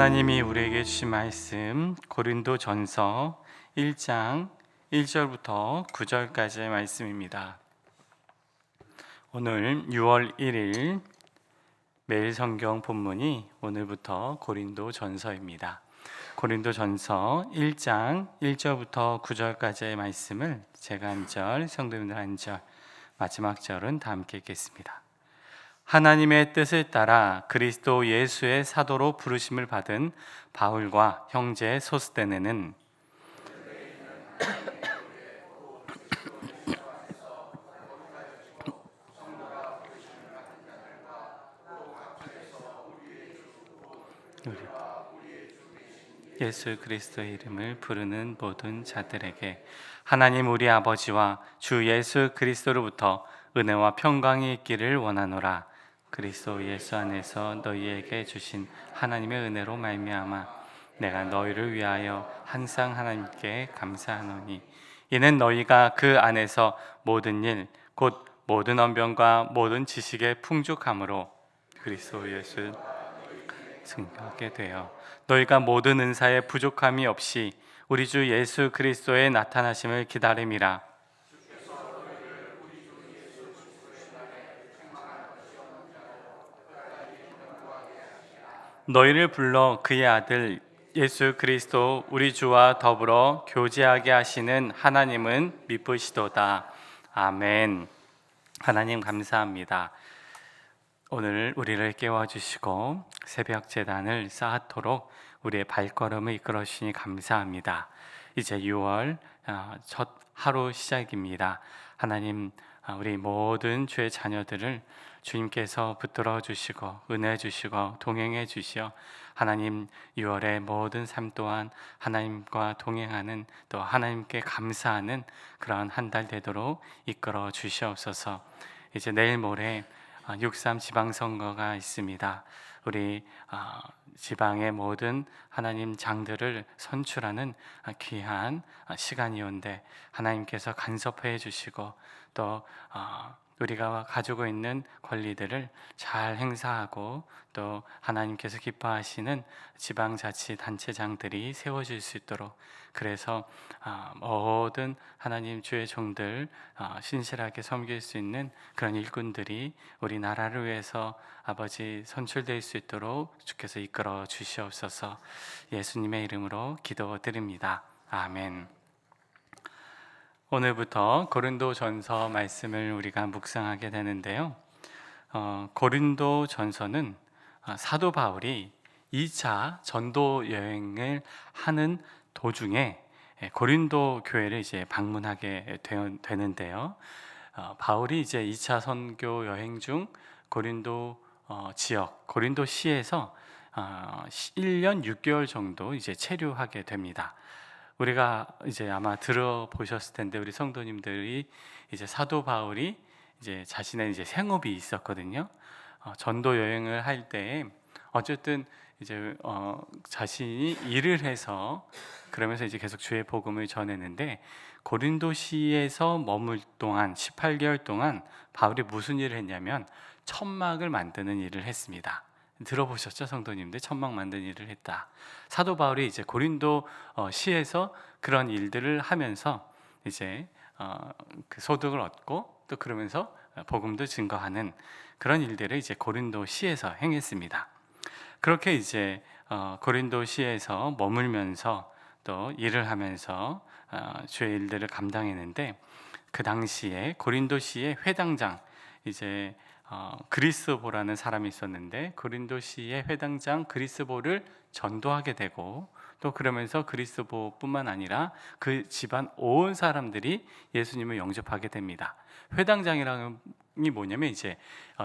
하나님이 우리에게 주신 말씀 고린도전서 1장 1절부터 9절까지의 말씀입니다. 오늘 6월 1일 매일 성경 본문이 오늘부터 고린도전서입니다. 고린도전서 1장 1절부터 9절까지의 말씀을 제가 한 절, 성도님들 한 절, 마지막 절은 다 함께 읽겠습니다. 하나님의 뜻을 따라 그리스도 예수의 사도로 부르심을 받은 바울과 형제 소스데네는 예수 그리스도의 이름을 부르는 모든 자들에게 하나님 우리 아버지와 주 예수 그리스도로부터 은혜와 평강이 있기를 원하노라. 그리스도 예수 안에서 너희에게 주신 하나님의 은혜로 말미암아 내가 너희를 위하여 항상 하나님께 감사하노니 이는 너희가 그 안에서 모든 일 곧 모든 언변과 모든 지식의 풍족함으로 그리스도 예수 승하게 되어 너희가 모든 은사에 부족함이 없이 우리 주 예수 그리스도의 나타나심을 기다림이라. 너희를 불러 그의 아들 예수 그리스도 우리 주와 더불어 교제하게 하시는 하나님은 미쁘시도다. 아멘. 하나님 감사합니다. 오늘 우리를 깨워주시고 새벽 제단을 쌓도록 우리의 발걸음을 이끌어 주시니 감사합니다. 이제 6월 첫 하루 시작입니다. 하나님, 우리 모든 주의 자녀들을 주님께서 붙들어 주시고 은혜 주시고 동행해 주시어 하나님 6월의 모든 삶 또한 하나님과 동행하는, 또 하나님께 감사하는 그러한 한 달 되도록 이끌어 주시옵소서. 이제 내일 모레 6.3 지방선거가 있습니다. 우리 지방의 모든 하나님 장들을 선출하는 귀한 시간이온데 하나님께서 간섭해 주시고 또 우리가 가지고 있는 권리들을 잘 행사하고 또 하나님께서 기뻐하시는 지방자치단체장들이 세워질 수 있도록, 그래서 모든 하나님 주의 종들 신실하게 섬길 수 있는 그런 일꾼들이 우리 나라를 위해서 아버지 선출될 수 있도록 주께서 이끌어 주시옵소서. 예수님의 이름으로 기도드립니다. 아멘. 오늘부터 고린도전서 말씀을 우리가 묵상하게 되는데요. 고린도전서는 사도 바울이 2차 전도 여행을 하는 도중에 고린도 교회를 이제 방문하게 되는데요. 바울이 이제 2차 선교 여행 중 고린도 지역, 고린도시에서 1년 6개월 정도 이제 체류하게 됩니다. 우리가 이제 아마 들어보셨을 텐데 우리 성도님들이 이제 사도 바울이 이제 자신의 이제 생업이 있었거든요. 전도 여행을 할 때 어쨌든 이제 자신이 일을 해서 그러면서 이제 계속 주의 복음을 전했는데, 고린도시에서 머물 동안 18개월 동안 바울이 무슨 일을 했냐면 천막을 만드는 일을 했습니다. 들어보셨죠, 성도님들? 천막 만드는 일을 했다. 사도 바울이 이제 고린도 시에서 그런 일들을 하면서 이제 그 소득을 얻고 또 그러면서 복음도 증거하는 그런 일들을 이제 고린도 시에서 행했습니다. 그렇게 이제 고린도 시에서 머물면서 또 일을 하면서 주의 일들을 감당했는데, 그 당시에 고린도 시의 회당장 이제 그리스보라는 사람이 있었는데, 고린도시의 회당장 그리스보를 전도하게 되고 또 그러면서 그리스보뿐만 아니라 그 집안 온 사람들이 예수님을 영접하게 됩니다. 회당장이라는 이 뭐냐면 이제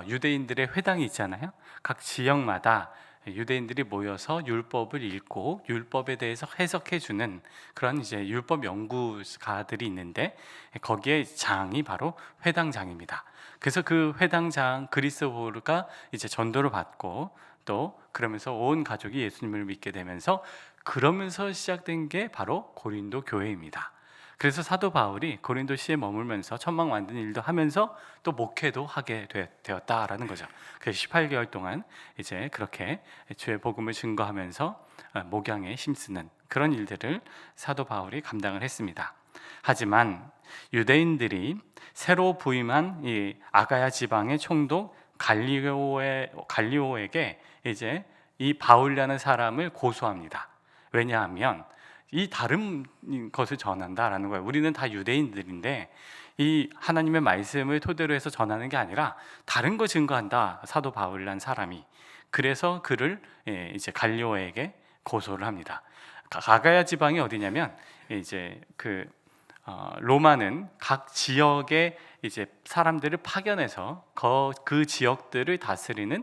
유대인들의 회당이 있잖아요. 각 지역마다 유대인들이 모여서 율법을 읽고 율법에 대해서 해석해 주는 그런 이제 율법 연구가들이 있는데, 거기에 장이 바로 회당장입니다. 그래서 그 회당장 그리스도가 이제 전도를 받고 또 그러면서 온 가족이 예수님을 믿게 되면서, 그러면서 시작된 게 바로 고린도 교회입니다. 그래서 사도 바울이 고린도시에 머물면서 천막 만드는 일도 하면서 또 목회도 하게 되었다라는 거죠. 그래서 18개월 동안 이제 그렇게 주의 복음을 증거하면서 목양에 힘쓰는 그런 일들을 사도 바울이 감당을 했습니다. 하지만 유대인들이 새로 부임한 이 아가야 지방의 총독 갈리오에게 이제 이 바울이라는 사람을 고소합니다. 왜냐하면 이 다른 것을 전한다라는 거예요. 우리는 다 유대인들인데 이 하나님의 말씀을 토대로 해서 전하는 게 아니라 다른 거 증거한다, 사도 바울이라는 사람이. 그래서 그를 이제 갈리오에게 고소를 합니다. 아가야 지방이 어디냐면 이제 로마는 각 지역의 이제 사람들을 파견해서 그 지역들을 다스리는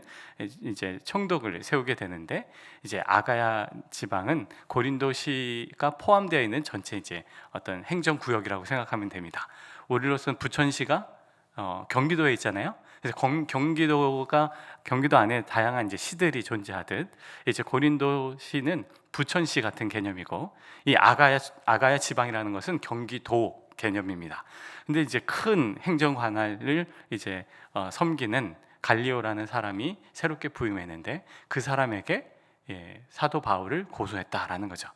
이제 총독을 세우게 되는데, 이제 아가야 지방은 고린도시가 포함되어 있는 전체 이제 어떤 행정 구역이라고 생각하면 됩니다. 우리로서는 부천시가 경기도에 있잖아요. 그래서 경기도 안에 다양한 이제 시들이 존재하듯 이제 고린도시는 부천시 같은 개념이고, 이 아가야 지방이라는 것은 경기도 개념입니다. 근데 이제 큰 행정 관할을 이제 섬기는 갈리오라는 사람이 새롭게 부임했는데 그 사람에게 사도 바울을 고소했다라는 거죠.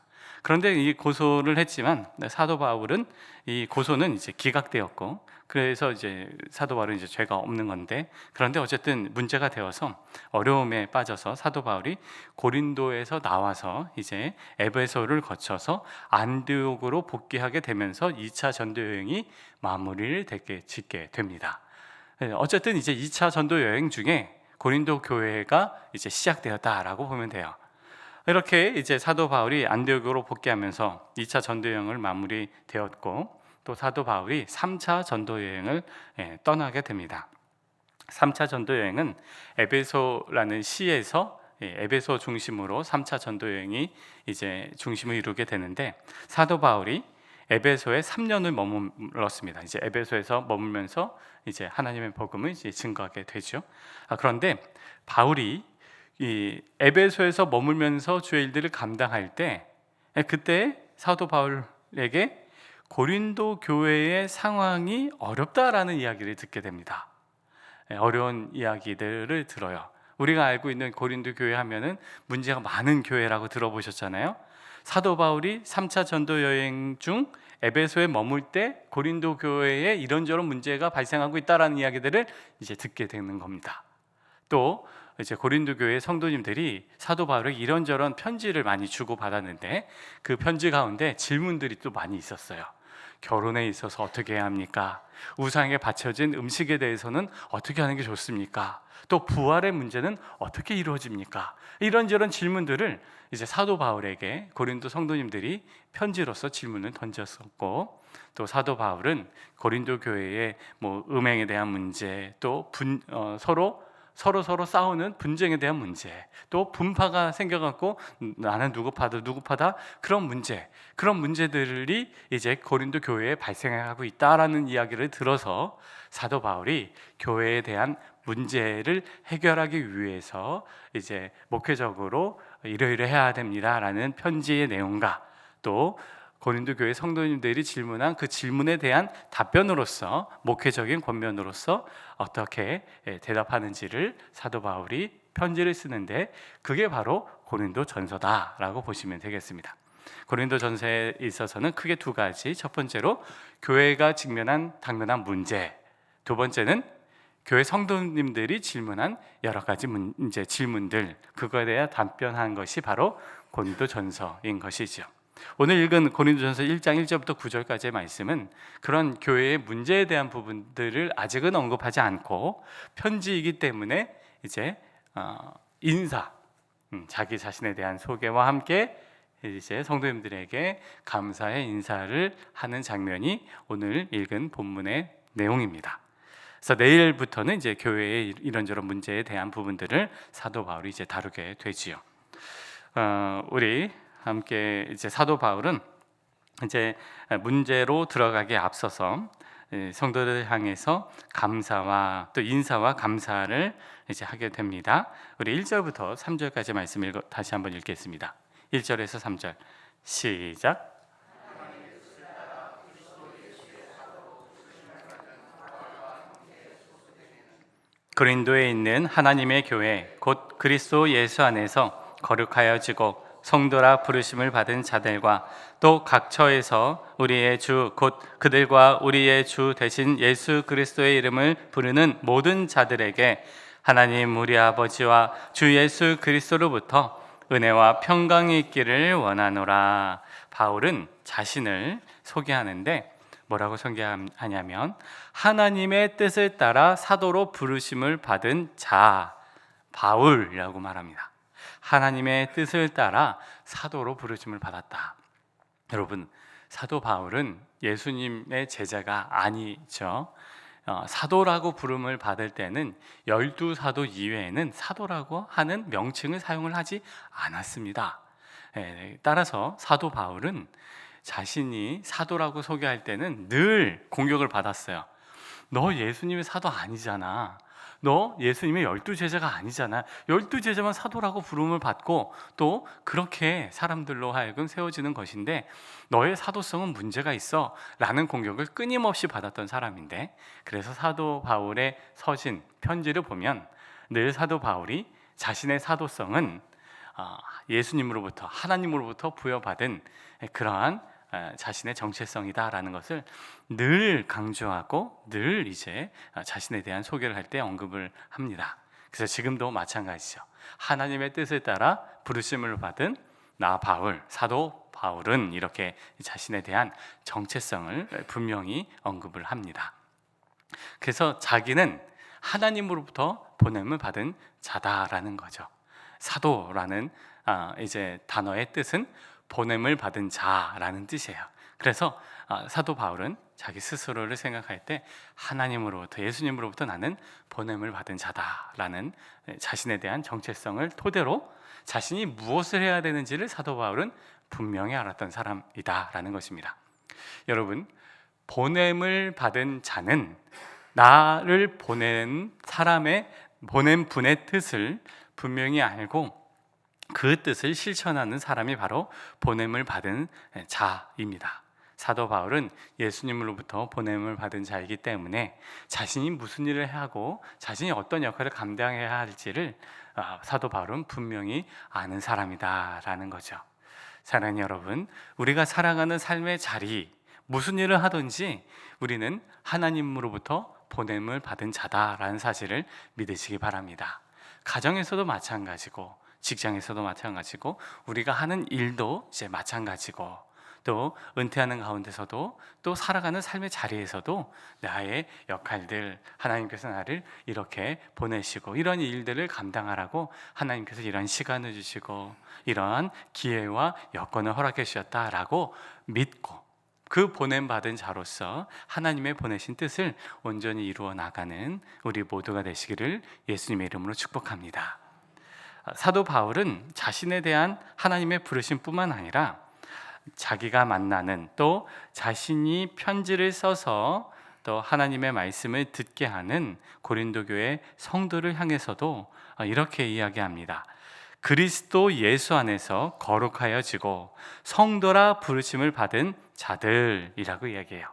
그런데 이 고소를 했지만 사도 바울은 이 고소는 이제 기각되었고, 그래서 이제 사도 바울은 이제 죄가 없는 건데, 그런데 어쨌든 문제가 되어서 어려움에 빠져서 사도 바울이 고린도에서 나와서 이제 에베소를 거쳐서 안디옥으로 복귀하게 되면서 2차 전도 여행이 마무리를 짓게 됩니다. 어쨌든 이제 2차 전도 여행 중에 고린도 교회가 이제 시작되었다라고 보면 돼요. 이렇게 이제 사도 바울이 안디옥으로 복귀하면서 2차 전도 여행을 마무리되었고, 또 사도 바울이 3차 전도 여행을 떠나게 됩니다. 3차 전도 여행은 에베소라는 시에서 에베소 중심으로 3차 전도 여행이 이제 중심을 이루게 되는데, 사도 바울이 에베소에 3년을 머물렀습니다. 이제 에베소에서 머물면서 이제 하나님의 복음을 이제 증거하게 되죠. 그런데 바울이 이 에베소에서 머물면서 주의 일들을 감당할 때, 그때 사도 바울에게 고린도 교회의 상황이 어렵다라는 이야기를 듣게 됩니다. 어려운 이야기들을 들어요. 우리가 알고 있는 고린도 교회 하면은 문제가 많은 교회라고 들어보셨잖아요. 사도 바울이 3차 전도 여행 중 에베소에 머물 때 고린도 교회에 이런저런 문제가 발생하고 있다라는 이야기들을 이제 듣게 되는 겁니다. 또 이제 고린도 교회 성도님들이 사도 바울에게 이런저런 편지를 많이 주고 받았는데, 그 편지 가운데 질문들이 또 많이 있었어요. 결혼에 있어서 어떻게 해야 합니까? 우상에 바쳐진 음식에 대해서는 어떻게 하는 게 좋습니까? 또 부활의 문제는 어떻게 이루어집니까? 이런저런 질문들을 이제 사도 바울에게 고린도 성도님들이 편지로서 질문을 던졌었고, 또 사도 바울은 고린도 교회의 뭐 음행에 대한 문제, 또 서로 싸우는 분쟁에 대한 문제, 또 분파가 생겨갖고 나는 누구 파다 그런 문제들이 이제 고린도 교회에 발생하고 있다라는 이야기를 들어서 사도 바울이 교회에 대한 문제를 해결하기 위해서 이제 목회적으로 이러이러해야 됩니다라는 편지의 내용과, 또 고린도 교회 성도님들이 질문한 그 질문에 대한 답변으로서, 목회적인 권면으로서 어떻게 대답하는지를 사도 바울이 편지를 쓰는데, 그게 바로 고린도 전서다라고 보시면 되겠습니다. 고린도 전서에 있어서는 크게 두 가지, 첫 번째로 교회가 당면한 문제, 두 번째는 교회 성도님들이 질문한 여러 가지 질문들, 그거에 대해 답변한 것이 바로 고린도 전서인 것이죠. 오늘 읽은 고린도전서 1장 1절부터 9절까지의 말씀은 그런 교회의 문제에 대한 부분들을 아직은 언급하지 않고, 편지이기 때문에 이제 자기 자신에 대한 소개와 함께 이제 성도님들에게 감사의 인사를 하는 장면이 오늘 읽은 본문의 내용입니다. 그래서 내일부터는 이제 교회의 이런저런 문제에 대한 부분들을 사도 바울이 이제 다루게 되지요. 우리 함께 이제 사도 바울은 이제 문제로 들어가기에 앞서서 성도들을 향해서 감사와 또 인사와 감사를 이제 하게 됩니다. 우리 1절부터 3절까지 말씀을 다시 한번 읽겠습니다. 1절에서 3절 시작. 고린도에 있는 하나님의 교회 곧 그리스도 예수 안에서 거룩하여지고 성도라 부르심을 받은 자들과 또 각 처에서 우리의 주 곧 그들과 우리의 주 되신 예수 그리스도의 이름을 부르는 모든 자들에게 하나님 우리 아버지와 주 예수 그리스도로부터 은혜와 평강이 있기를 원하노라. 바울은 자신을 소개하는데 뭐라고 소개하냐면 하나님의 뜻을 따라 사도로 부르심을 받은 자 바울이라고 말합니다. 하나님의 뜻을 따라 사도로 부르심을 받았다. 여러분, 사도 바울은 예수님의 제자가 아니죠. 사도라고 부름을 받을 때는 12사도 이외에는 사도라고 하는 명칭을 사용을 하지 않았습니다. 따라서 사도 바울은 자신이 사도라고 소개할 때는 늘 공격을 받았어요. 너 예수님의 사도 아니잖아. 너 예수님의 12제자가 아니잖아. 12제자만 사도라고 부름을 받고 또 그렇게 사람들로 하여금 세워지는 것인데 너의 사도성은 문제가 있어 라는 공격을 끊임없이 받았던 사람인데, 그래서 사도 바울의 서신, 편지를 보면 늘 사도 바울이 자신의 사도성은 예수님으로부터, 하나님으로부터 부여받은 그러한 자신의 정체성이다라는 것을 늘 강조하고 늘 이제 자신에 대한 소개를 할 때 언급을 합니다. 그래서 지금도 마찬가지죠. 하나님의 뜻을 따라 부르심을 받은 나 바울, 사도 바울은 이렇게 자신에 대한 정체성을 분명히 언급을 합니다. 그래서 자기는 하나님으로부터 보냄을 받은 자다라는 거죠. 사도라는 이제 단어의 뜻은 보냄을 받은 자라는 뜻이에요. 그래서 사도 바울은 자기 스스로를 생각할 때 하나님으로부터, 예수님으로부터 나는 보냄을 받은 자다라는 자신에 대한 정체성을 토대로 자신이 무엇을 해야 되는지를 사도 바울은 분명히 알았던 사람이다라는 것입니다. 여러분, 보냄을 받은 자는 나를 보낸 사람의 보낸 분의 뜻을 분명히 알고 그 뜻을 실천하는 사람이 바로 보냄을 받은 자입니다. 사도 바울은 예수님으로부터 보냄을 받은 자이기 때문에 자신이 무슨 일을 하고 자신이 어떤 역할을 감당해야 할지를 사도 바울은 분명히 아는 사람이다라는 거죠. 사랑하는 여러분, 우리가 살아가는 삶의 자리, 무슨 일을 하든지 우리는 하나님으로부터 보냄을 받은 자다라는 사실을 믿으시기 바랍니다. 가정에서도 마찬가지고 직장에서도 마찬가지고 우리가 하는 일도 이제 마찬가지고 또 은퇴하는 가운데서도 또 살아가는 삶의 자리에서도 나의 역할들, 하나님께서 나를 이렇게 보내시고 이런 일들을 감당하라고 하나님께서 이런 시간을 주시고 이러한 기회와 여건을 허락해 주셨다라고 믿고 그 보냄받은 자로서 하나님의 보내신 뜻을 온전히 이루어 나가는 우리 모두가 되시기를 예수님의 이름으로 축복합니다. 사도 바울은 자신에 대한 하나님의 부르심뿐만 아니라 자기가 만나는 또 자신이 편지를 써서 또 하나님의 말씀을 듣게 하는 고린도 교회 성도를 향해서도 이렇게 이야기합니다. 그리스도 예수 안에서 거룩하여지고 성도라 부르심을 받은 자들이라고 이야기해요.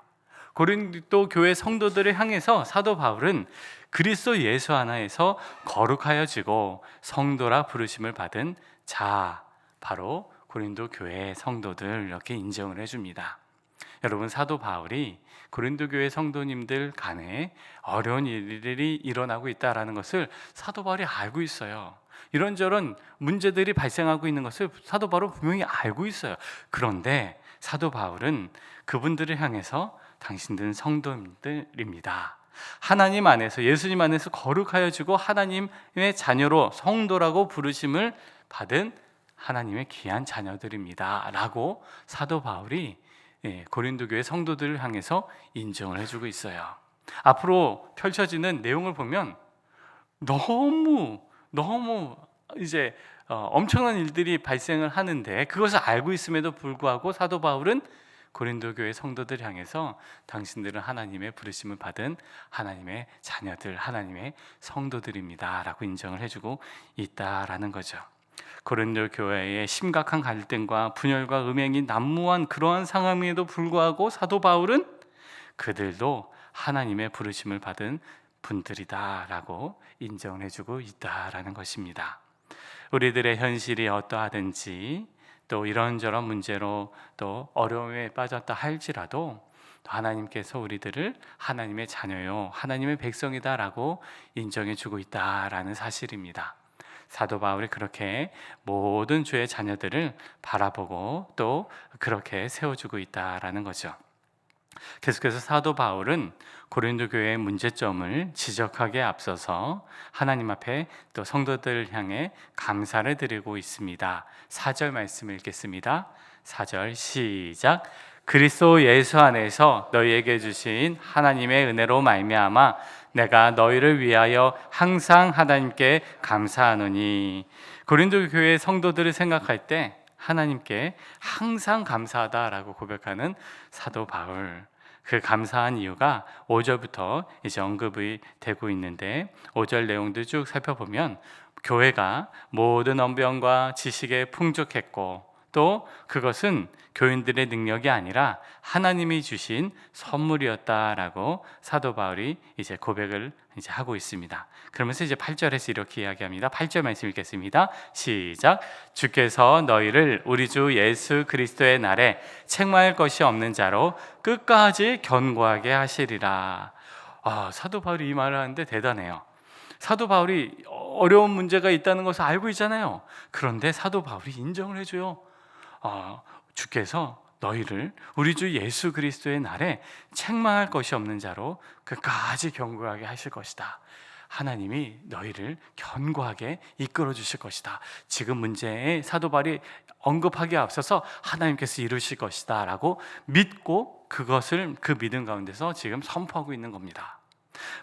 고린도 교회 성도들을 향해서 사도 바울은 그리스도 예수 안에서 거룩하여지고 성도라 부르심을 받은 자, 바로 고린도 교회 성도들 이렇게 인정을 해줍니다. 여러분, 사도 바울이 고린도 교회 성도님들 간에 어려운 일들이 일어나고 있다는 것을 사도 바울이 알고 있어요. 이런저런 문제들이 발생하고 있는 것을 사도 바울은 분명히 알고 있어요. 그런데 사도 바울은 그분들을 향해서 당신들은 성도님들입니다. 하나님 안에서, 예수님 안에서 거룩하여지고 하나님의 자녀로 성도라고 부르심을 받은 하나님의 귀한 자녀들입니다 라고 사도 바울이 고린도 교회 성도들을 향해서 인정을 해주고 있어요. 앞으로 펼쳐지는 내용을 보면 너무 이제 엄청난 일들이 발생을 하는데 그것을 알고 있음에도 불구하고 사도 바울은 고린도 교회 성도들 향해서 당신들은 하나님의 부르심을 받은 하나님의 자녀들, 하나님의 성도들입니다 라고 인정을 해주고 있다라는 거죠. 고린도 교회의 심각한 갈등과 분열과 음행이 난무한 그러한 상황에도 불구하고 사도 바울은 그들도 하나님의 부르심을 받은 분들이다라고 인정을 해주고 있다라는 것입니다. 우리들의 현실이 어떠하든지 또 이런저런 문제로 또 어려움에 빠졌다 할지라도 또 하나님께서 우리들을 하나님의 자녀요, 하나님의 백성이다라고 인정해주고 있다라는 사실입니다. 사도 바울이 그렇게 모든 주의 자녀들을 바라보고 또 그렇게 세워주고 있다라는 거죠. 계속해서 사도 바울은 고린도 교회의 문제점을 지적하기에 앞서서 하나님 앞에 또 성도들 향해 감사를 드리고 있습니다. 4절 말씀을 읽겠습니다. 4절 시작. 그리스도 예수 안에서 너희에게 주신 하나님의 은혜로 말미암아 내가 너희를 위하여 항상 하나님께 감사하노니. 고린도 교회의 성도들을 생각할 때 하나님께 항상 감사하다라고 고백하는 사도 바울. 그 감사한 이유가 5절부터 이제 언급이 되고 있는데 5절 내용들 쭉 살펴보면 교회가 모든 언변과 지식에 풍족했고 또 그것은 교인들의 능력이 아니라 하나님이 주신 선물이었다라고 사도 바울이 이제 고백을 이제 하고 있습니다. 그러면서 이제 8절에서 이렇게 이야기합니다. 8절 말씀 읽겠습니다. 시작. 주께서 너희를 우리 주 예수 그리스도의 날에 책망할 것이 없는 자로 끝까지 견고하게 하시리라. 사도 바울이 이 말을 하는데 대단해요. 사도 바울이 어려운 문제가 있다는 것을 알고 있잖아요. 그런데 사도 바울이 인정을 해줘요. 주께서 너희를 우리 주 예수 그리스도의 날에 책망할 것이 없는 자로 끝까지 견고하게 하실 것이다. 하나님이 너희를 견고하게 이끌어 주실 것이다. 지금 문제에 사도 바울이 언급하기에 앞서서 하나님께서 이루실 것이다 라고 믿고 그것을 그 믿음 가운데서 지금 선포하고 있는 겁니다.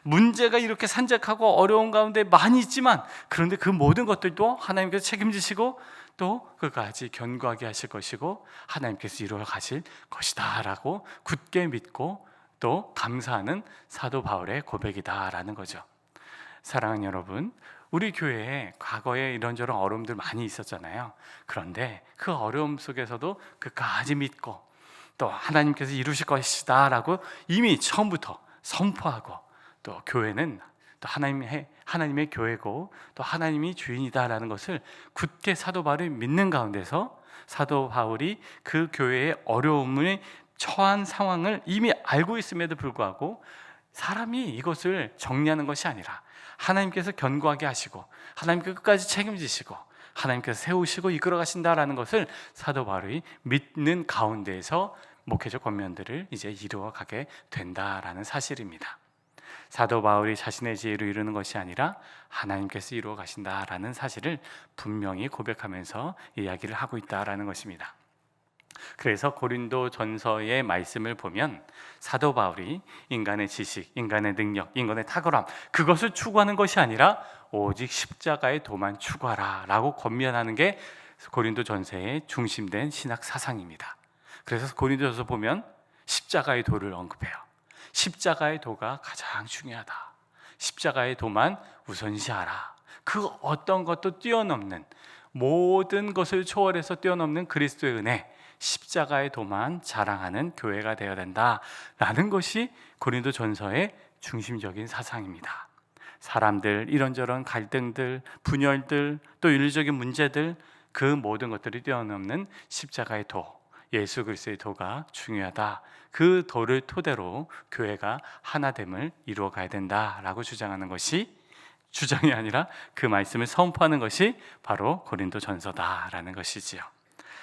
문제가 이렇게 산적하고 어려운 가운데 많이 있지만 그런데 그 모든 것들도 하나님께서 책임지시고 또 그까지 견고하게 하실 것이고 하나님께서 이루어 가실 것이다 라고 굳게 믿고 또 감사하는 사도 바울의 고백이다라는 거죠. 사랑하는 여러분, 우리 교회에 과거에 이런저런 어려움들 많이 있었잖아요. 그런데 그 어려움 속에서도 그까지 믿고 또 하나님께서 이루실 것이다 라고 이미 처음부터 선포하고 또 교회는 또 하나님의 교회고 또 하나님이 주인이다라는 것을 굳게 사도 바울이 믿는 가운데서 사도 바울이 그 교회의 어려움을 처한 상황을 이미 알고 있음에도 불구하고 사람이 이것을 정리하는 것이 아니라 하나님께서 견고하게 하시고 하나님께서 끝까지 책임지시고 하나님께서 세우시고 이끌어 가신다라는 것을 사도 바울이 믿는 가운데에서 목회적 권면들을 이제 이루어 가게 된다라는 사실입니다. 사도 바울이 자신의 지혜로 이루는 것이 아니라 하나님께서 이루어 가신다라는 사실을 분명히 고백하면서 이야기를 하고 있다라는 것입니다. 그래서 고린도 전서의 말씀을 보면 사도 바울이 인간의 지식, 인간의 능력, 인간의 탁월함 그것을 추구하는 것이 아니라 오직 십자가의 도만 추구하라 라고 권면하는 게 고린도 전서의 중심된 신학 사상입니다. 그래서 고린도 전서 보면 십자가의 도를 언급해요. 십자가의 도가 가장 중요하다. 십자가의 도만 우선시하라. 그 어떤 것도 뛰어넘는 모든 것을 초월해서 뛰어넘는 그리스도의 은혜 십자가의 도만 자랑하는 교회가 되어야 된다라는 것이 고린도 전서의 중심적인 사상입니다. 사람들, 이런저런 갈등들, 분열들, 또 윤리적인 문제들 그 모든 것들이 뛰어넘는 십자가의 도, 예수 그리스도의 도가 중요하다. 그 도를 토대로 교회가 하나됨을 이루어 가야 된다라고 주장하는 것이 주장이 아니라 그 말씀을 선포하는 것이 바로 고린도 전서다라는 것이지요.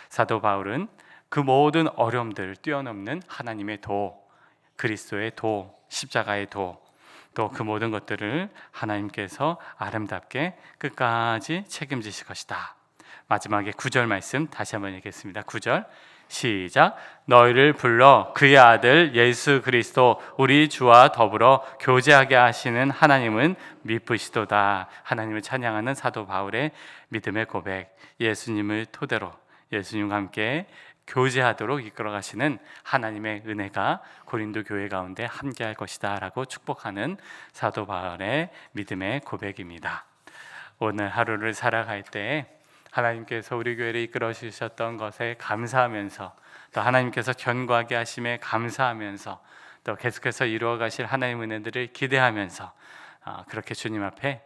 사도 바울은 그 모든 어려움들을 뛰어넘는 하나님의 도, 그리스도의 도, 십자가의 도, 또 그 모든 것들을 하나님께서 아름답게 끝까지 책임지실 것이다. 마지막에 9절 말씀 다시 한번 읽겠습니다. 9절 시작. 너희를 불러 그의 아들 예수 그리스도 우리 주와 더불어 교제하게 하시는 하나님은 미쁘시도다. 하나님을 찬양하는 사도 바울의 믿음의 고백, 예수님을 토대로 예수님과 함께 교제하도록 이끌어 가시는 하나님의 은혜가 고린도 교회 가운데 함께할 것이다 라고 축복하는 사도 바울의 믿음의 고백입니다. 오늘 하루를 살아갈 때 하나님께서 우리 교회를 이끌어 주셨던 것에 감사하면서 또 하나님께서 견고하게 하심에 감사하면서 또 계속해서 이루어 가실 하나님의 은혜들을 기대하면서 그렇게 주님 앞에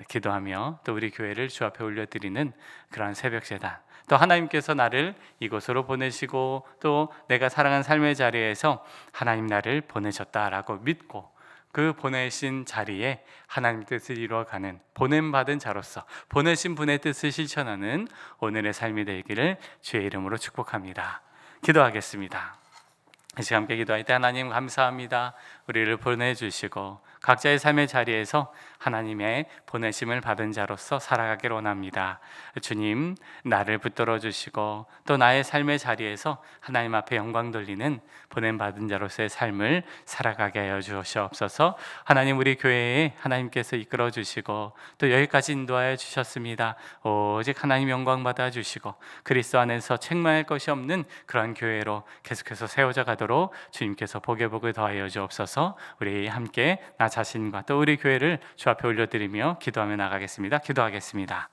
기도하며 또 우리 교회를 주 앞에 올려드리는 그러한 새벽 제단, 또 하나님께서 나를 이곳으로 보내시고 또 내가 살아간 삶의 자리에서 하나님 나를 보내셨다라고 믿고 그 보내신 자리에 하나님 뜻을 이루어가는 보냄받은 자로서 보내신 분의 뜻을 실천하는 오늘의 삶이 되기를 주의 이름으로 축복합니다. 기도하겠습니다. 이 시간 함께 기도할 때 하나님 감사합니다. 우리를 보내주시고 각자의 삶의 자리에서 하나님의 보내심을 받은 자로서 살아가기를 원합니다. 주님, 나를 붙들어 주시고 또 나의 삶의 자리에서 하나님 앞에 영광 돌리는 보냄받은 자로서의 삶을 살아가게 하여 주시옵소서. 하나님, 우리 교회에 하나님께서 이끌어 주시고 또 여기까지 인도하여 주셨습니다. 오직 하나님 영광 받아 주시고 그리스도 안에서 책망할 것이 없는 그런 교회로 계속해서 세워져 가도록 주님께서 복의 복을 더하여 주옵소서. 우리 함께 나 자신과 또 우리 교회를 주 앞에 올려드리며 기도하며 나가겠습니다. 기도하겠습니다.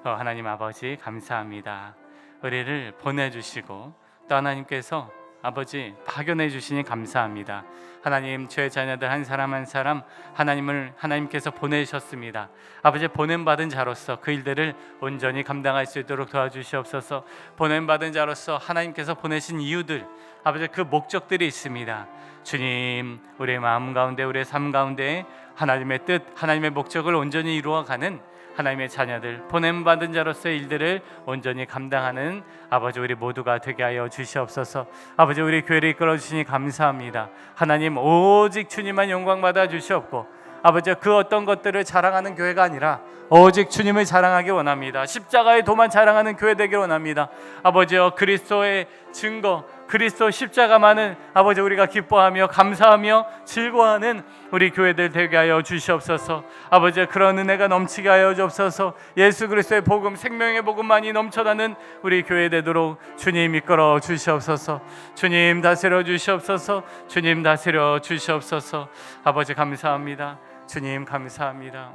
하나님 아버지 감사합니다. 우리를 보내주시고 또 하나님께서 아버지 파견해 주시니 감사합니다. 하나님, 죄의 자녀들 한 사람 한 사람 하나님을 하나님께서 보내셨습니다. 아버지, 보냄받은 자로서 그 일들을 온전히 감당할 수 있도록 도와주시옵소서. 보냄받은 자로서 하나님께서 보내신 이유들, 아버지 그 목적들이 있습니다. 주님, 우리의 마음 가운데 우리의 삶 가운데 하나님의 뜻, 하나님의 목적을 온전히 이루어가는 하나님의 자녀들, 보냄받은 자로서의 일들을 온전히 감당하는 아버지 우리 모두가 되게 하여 주시옵소서. 아버지, 우리 교회를 이끌어 주시니 감사합니다. 하나님, 오직 주님만 영광 받아 주시옵고 아버지, 그 어떤 것들을 자랑하는 교회가 아니라 오직 주님을 자랑하기 원합니다. 십자가의 도만 자랑하는 교회 되길 원합니다. 아버지여, 그리스도의 증거, 그리스도 십자가만은 아버지 우리가 기뻐하며 감사하며 즐거워하는 우리 교회들 되게 하여 주시옵소서. 아버지, 그런 은혜가 넘치게 하여 주옵소서. 예수 그리스도의 복음, 생명의 복음만이 넘쳐나는 우리 교회 되도록 주님 이끌어 주시옵소서. 주님 다스려 주시옵소서. 주님 다스려 주시옵소서. 아버지 감사합니다. 주님 감사합니다.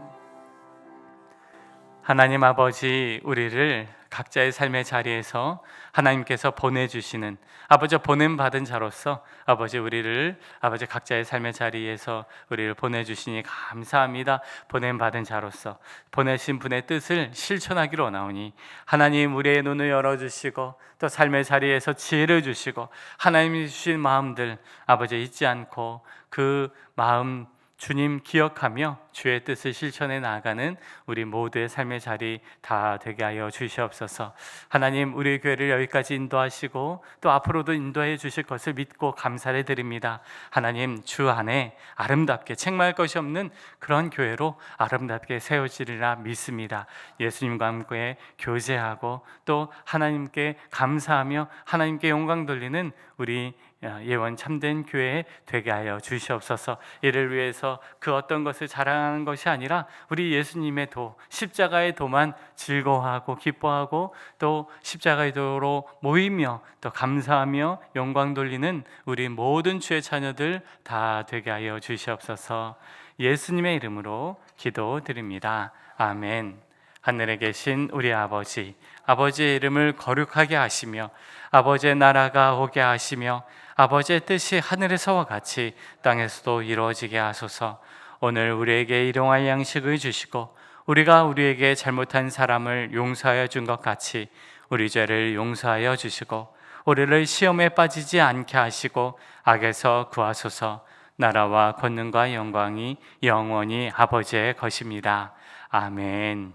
하나님 아버지, 우리를 각자의 삶의 자리에서 하나님께서 보내주시는 아버지 보냄받은 자로서 아버지 우리를 아버지 각자의 삶의 자리에서 우리를 보내주시니 감사합니다. 보냄받은 자로서 보내신 분의 뜻을 실천하기로 원하오니 하나님, 우리의 눈을 열어주시고 또 삶의 자리에서 지혜를 주시고 하나님이 주신 마음들 아버지 잊지 않고 그 마음 주님 기억하며 주의 뜻을 실천해 나아가는 우리 모두의 삶의 자리 다 되게 하여 주시옵소서. 하나님, 우리 교회를 여기까지 인도하시고 또 앞으로도 인도해 주실 것을 믿고 감사를 드립니다. 하나님, 주 안에 아름답게 책망할 것이 없는 그런 교회로 아름답게 세워지리라 믿습니다. 예수님과 함께 교제하고 또 하나님께 감사하며 하나님께 영광 돌리는 우리 예원 참된 교회 되게 하여 주시옵소서. 이를 위해서 그 어떤 것을 자랑하는 것이 아니라 우리 예수님의 도, 십자가의 도만 즐거워하고 기뻐하고 또 십자가의 도로 모이며 또 감사하며 영광 돌리는 우리 모든 주의 자녀들 다 되게 하여 주시옵소서. 예수님의 이름으로 기도드립니다. 아멘. 하늘에 계신 우리 아버지, 아버지의 이름을 거룩하게 하시며 아버지의 나라가 오게 하시며 아버지의 뜻이 하늘에서와 같이 땅에서도 이루어지게 하소서. 오늘 우리에게 일용할 양식을 주시고 우리가 우리에게 잘못한 사람을 용서하여 준 것 같이 우리 죄를 용서하여 주시고 우리를 시험에 빠지지 않게 하시고 악에서 구하소서. 나라와 권능과 영광이 영원히 아버지의 것입니다. 아멘.